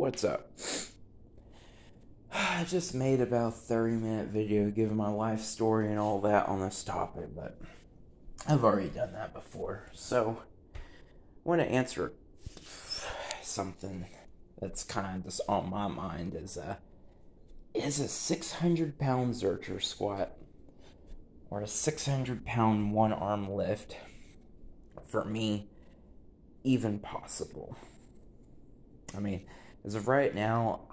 What's up? I just made about a 30-minute video giving my life story and all that on this topic, but I've already done that before. So, I want to answer something that's kind of just on my mind is a 600-pound zercher squat or a 600-pound one-arm lift, for me, even possible? I mean, as of right now,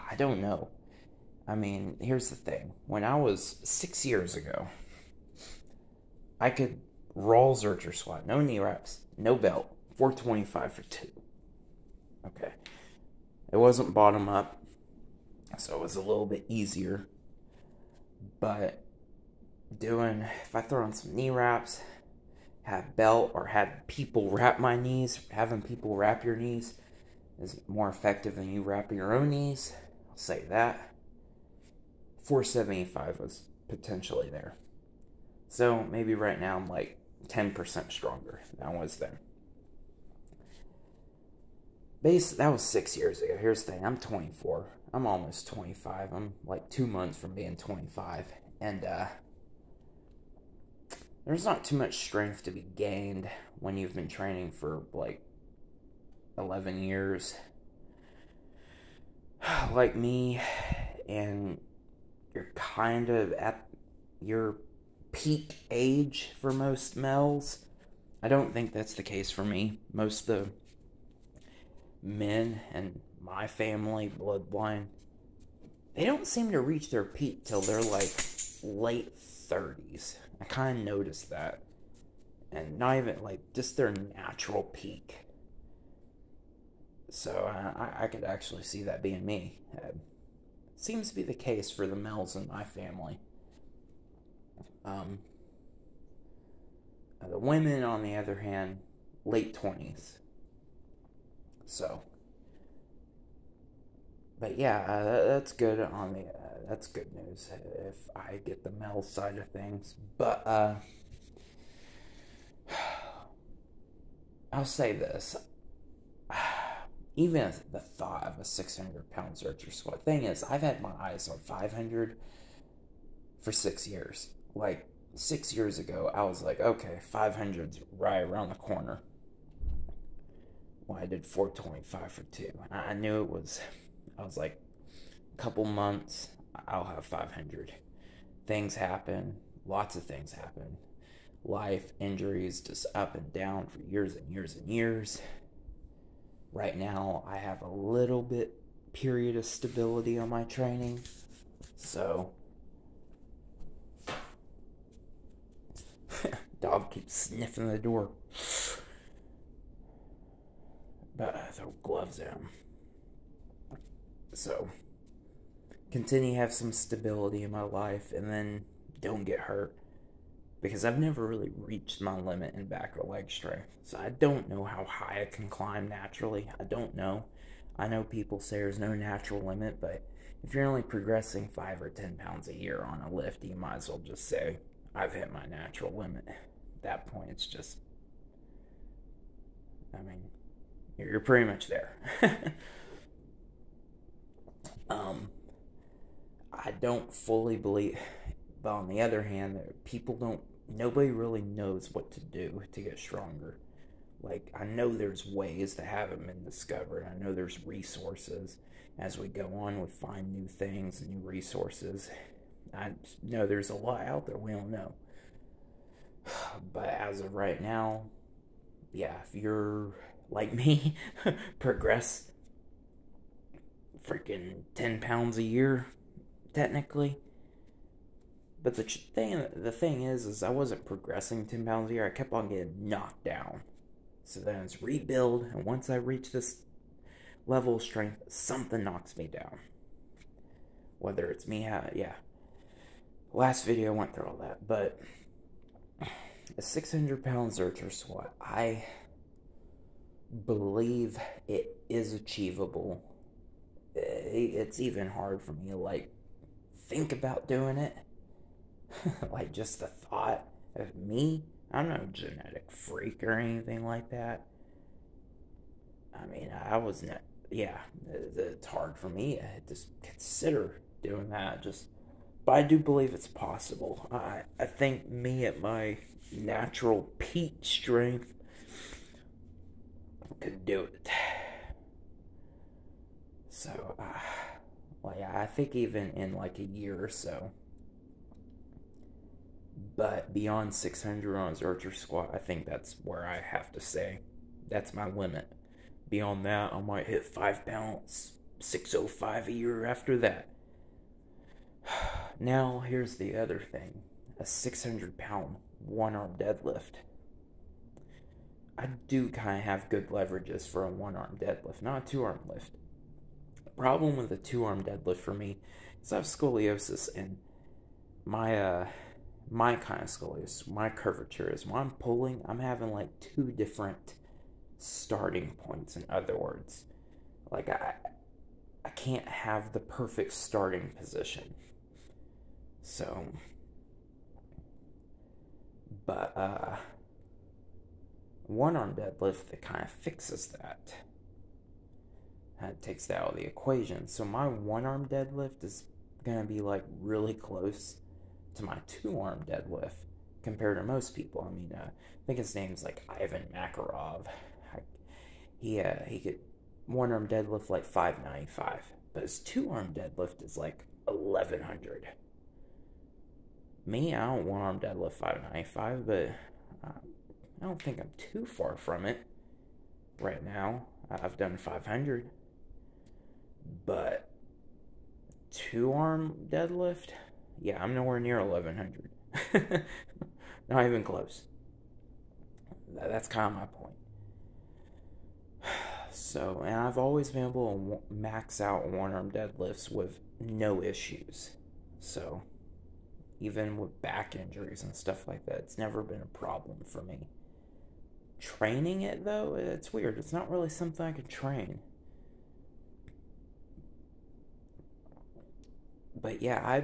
I don't know. I mean, here's the thing. When I was 6 years ago, I could raw zercher squat, no knee wraps, no belt, 425 for 2. Okay. It wasn't bottom up, so it was a little bit easier. But if I throw on some knee wraps, have belt, or had people wrap my knees, having people wrap your knees is more effective than you wrapping your own knees. I'll say that. 475 was potentially there. So maybe right now I'm like 10% stronger than I was then. That was 6 years ago. Here's the thing. I'm 24. I'm almost 25. I'm like 2 months from being 25. And there's not too much strength to be gained when you've been training for like 11 years. Like me, and you're kind of at your peak age for most males. I don't think that's the case for me. Most of the men in my family bloodline, they don't seem to reach their peak till they're like late 30s. I kind of noticed that. And not even like just their natural peak. So I could actually see that being me. Seems to be the case for the males in my family. The women, on the other hand, late 20s. So, but yeah, that's good on the. That's good news if I get the male side of things. But I'll say this. Even the thought of a 600-pound zercher squat. Thing is, I've had my eyes on 500 for 6 years. Like, 6 years ago, I was like, okay, 500's right around the corner. When I did 425 for 2. I knew it was, I was like, a couple months, I'll have 500. Things happen. Lots of things happen. Life, injuries, just up and down for years and years and years. Right now, I have a little bit period of stability on my training, so dog keeps sniffing the door. But I throw gloves at him. So, continue to have some stability in my life, and then don't get hurt. Because I've never really reached my limit in back or leg strength. So I don't know how high I can climb naturally. I don't know. I know people say there's no natural limit, but if you're only progressing 5 or 10 pounds a year on a lift, you might as well just say, I've hit my natural limit. At that point, it's just, I mean, you're pretty much there. I don't fully believe, but on the other hand, nobody really knows what to do to get stronger. Like, I know there's ways that haven't been discovered. I know there's resources. As we go on, we find new things, new resources. I know there's a lot out there we don't know. But as of right now, yeah, if you're like me, progress freaking 10 pounds a year, technically. But the thing is I wasn't progressing 10 pounds a year. I kept on getting knocked down. So then it's rebuild, and once I reach this level of strength, something knocks me down. Whether it's me, yeah. Last video I went through all that, but a 600-pound zercher squat, I believe it is achievable. It's even hard for me to, like, think about doing it. Like, just the thought of me. I'm no genetic freak or anything like that. I mean, I was yeah, it's hard for me to consider doing that. But I do believe it's possible. I think me at my natural peak strength could do it. So, well, yeah, I think even in like a year or so. But beyond 600 on a zercher squat, I think that's where I have to stay. That's my limit. Beyond that, I might hit 5 pounds, 605 a year after that. Now, here's the other thing, a 600-pound one arm deadlift. I do kind of have good leverages for a one arm deadlift, not a two arm lift. The problem with a two arm deadlift for me is I have scoliosis, and my kind of scoliosis, my curvature is when I'm pulling, I'm having like two different starting points. In other words, like I can't have the perfect starting position. So, but one arm deadlift that kind of fixes that. It takes that out of the equation. So my one arm deadlift is gonna be like really close to my two arm deadlift compared to most people. I mean, I think his name's like Ivan Makarov. He could one arm deadlift like 595, but his two arm deadlift is like 1100. Me, I don't one arm deadlift 595, but I don't think I'm too far from it right now. I've done 500, but two arm deadlift, yeah, I'm nowhere near 1100. Not even close. That's kind of my point. So, and I've always been able to max out one arm deadlifts with no issues. So, even with back injuries and stuff like that, it's never been a problem for me. Training it, though, it's weird. It's not really something I could train. But yeah,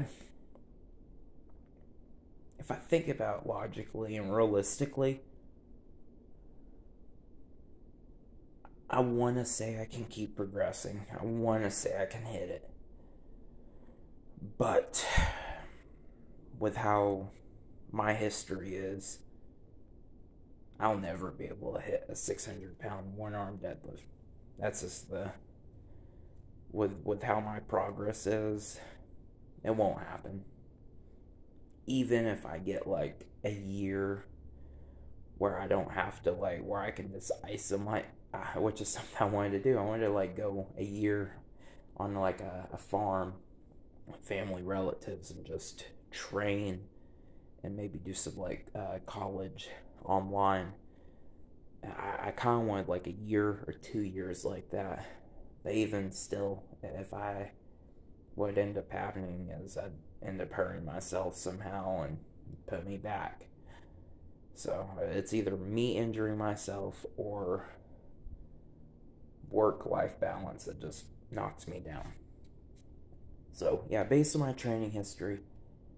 if I think about logically and realistically, I want to say I can keep progressing. I want to say I can hit it. But with how my history is, I'll never be able to hit a 600-pound one arm deadlift. That's just with how my progress is, it won't happen. Even if I get like a year where I don't have to, like, where I can just isolate, which is something I wanted to do. I wanted to like go a year on like a farm with family relatives and just train and maybe do some like college online. I kind of wanted like a year or 2 years like that. But even still, if what end up happening is I'd end up hurting myself somehow and put me back. So it's either me injuring myself or work-life balance that just knocks me down. So yeah, based on my training history,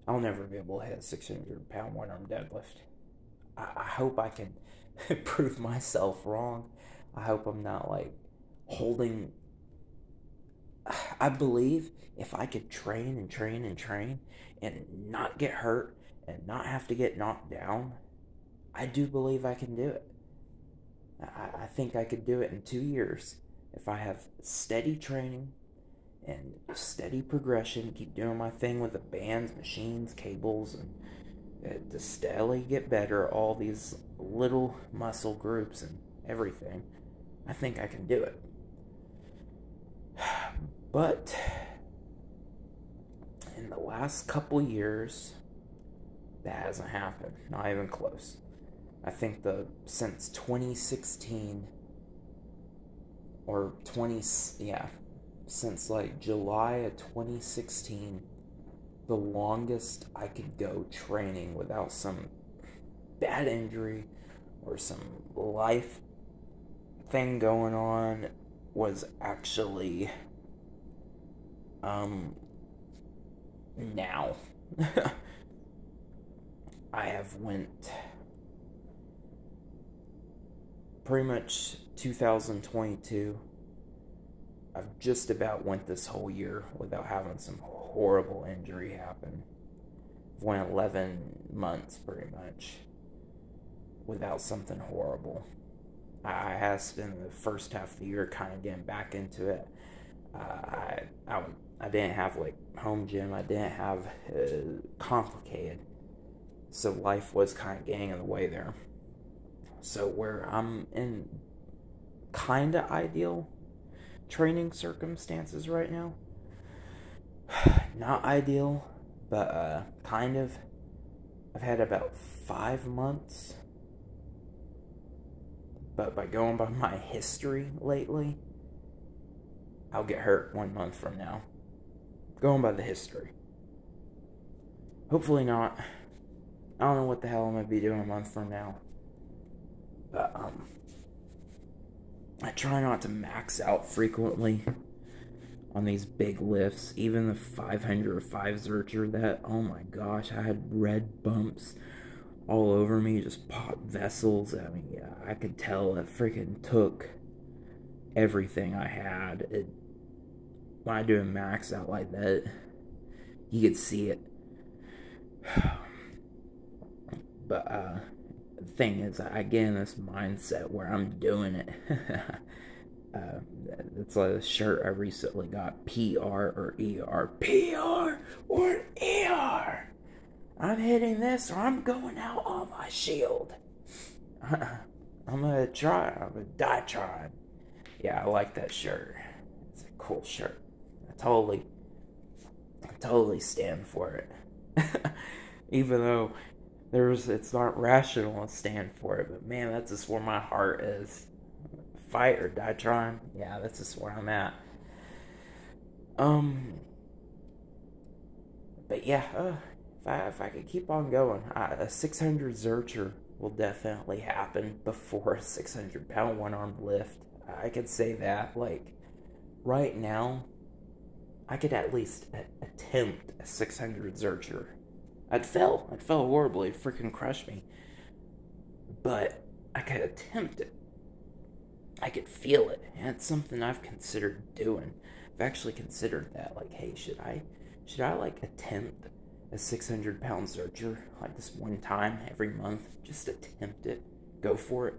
I'll never be able to hit a 600-pound one-arm deadlift. I hope I can prove myself wrong. I hope I'm not like holding. I believe if I could train and train and train and not get hurt and not have to get knocked down, I do believe I can do it. I think I could do it in 2 years if I have steady training and steady progression, keep doing my thing with the bands, machines, cables, and to steadily get better, all these little muscle groups and everything. I think I can do it. But in the last couple years, that hasn't happened. Not even close. I think since 2016 or since like July of 2016, the longest I could go training without some bad injury or some life thing going on was actually now. I have went pretty much 2022 I've just about went this whole year without having some horrible injury happen. I've went 11 months pretty much without something horrible. I have spent the first half of the year kind of getting back into it. I didn't have like home gym. I didn't have complicated, so life was kind of getting in the way there. So where I'm in kind of ideal training circumstances right now, not ideal, but kind of. I've had about 5 months, but by going by my history lately, I'll get hurt 1 month from now. Going by the history. Hopefully not. I don't know what the hell I'm going to be doing a month from now. But, I try not to max out frequently on these big lifts. Even the 500 or 5 zercher, that, oh my gosh, I had red bumps all over me, just popped vessels. I mean, yeah, I could tell it freaking took everything I had. When I do a max out like that, you could see it. But the thing is, I get in this mindset where I'm doing it. It's like a shirt I recently got, PR or ER. PR or ER. I'm hitting this or I'm going out on my shield. I'm gonna try. I'm gonna die trying. Yeah, I like that shirt. It's a cool shirt. I totally stand for it. Even though it's not rational to stand for it, but man, that's just where my heart is. Fight or die trying. Yeah, that's just where I'm at. But yeah, if I could keep on going, a 600 zercher will definitely happen before a 600-pound one-arm lift. I could say that. Like, right now, I could at least attempt a 600 zercher. I'd fail horribly. It'd freaking crush me. But I could attempt it. I could feel it. And it's something I've considered doing. I've actually considered that. Like, hey, should I like attempt a 600-pound zercher like this one time every month? Just attempt it. Go for it.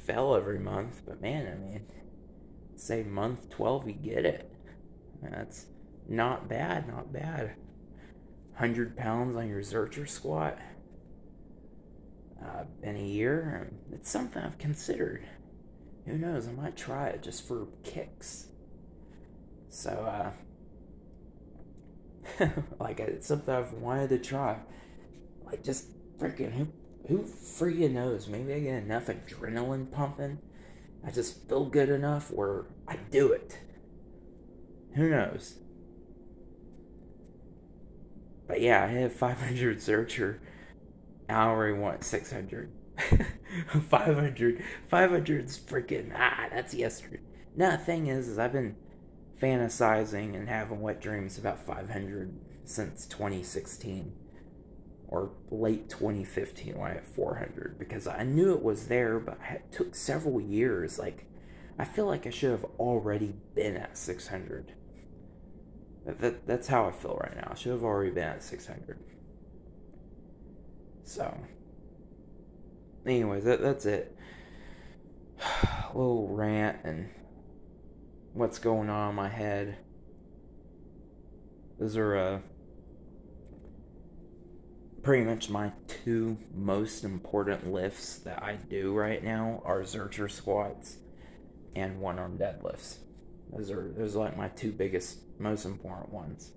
Fail every month, but man, I mean, say month 12 you get it. That's not bad. 100 pounds on your zercher squat in a year. It's something I've considered. Who knows, I might try it just for kicks. So like, it's something I've wanted to try. Like, just freaking who freaking knows? Maybe I get enough adrenaline pumping. I just feel good enough where I do it. Who knows? But yeah, I had 500 zercher. I already want 600. 500's freaking, that's yesterday. Now, the thing is I've been fantasizing and having wet dreams about 500 since 2016. Or late 2015 when I had 400. Because I knew it was there, but it took several years. Like, I feel like I should have already been at 600. That's how I feel right now. I should have already been at 600. So, anyways, that's it. A little rant and what's going on in my head. Those are pretty much my 2 most important lifts that I do right now are zercher squats and one-arm deadlifts. Those are like my 2 biggest, most important ones.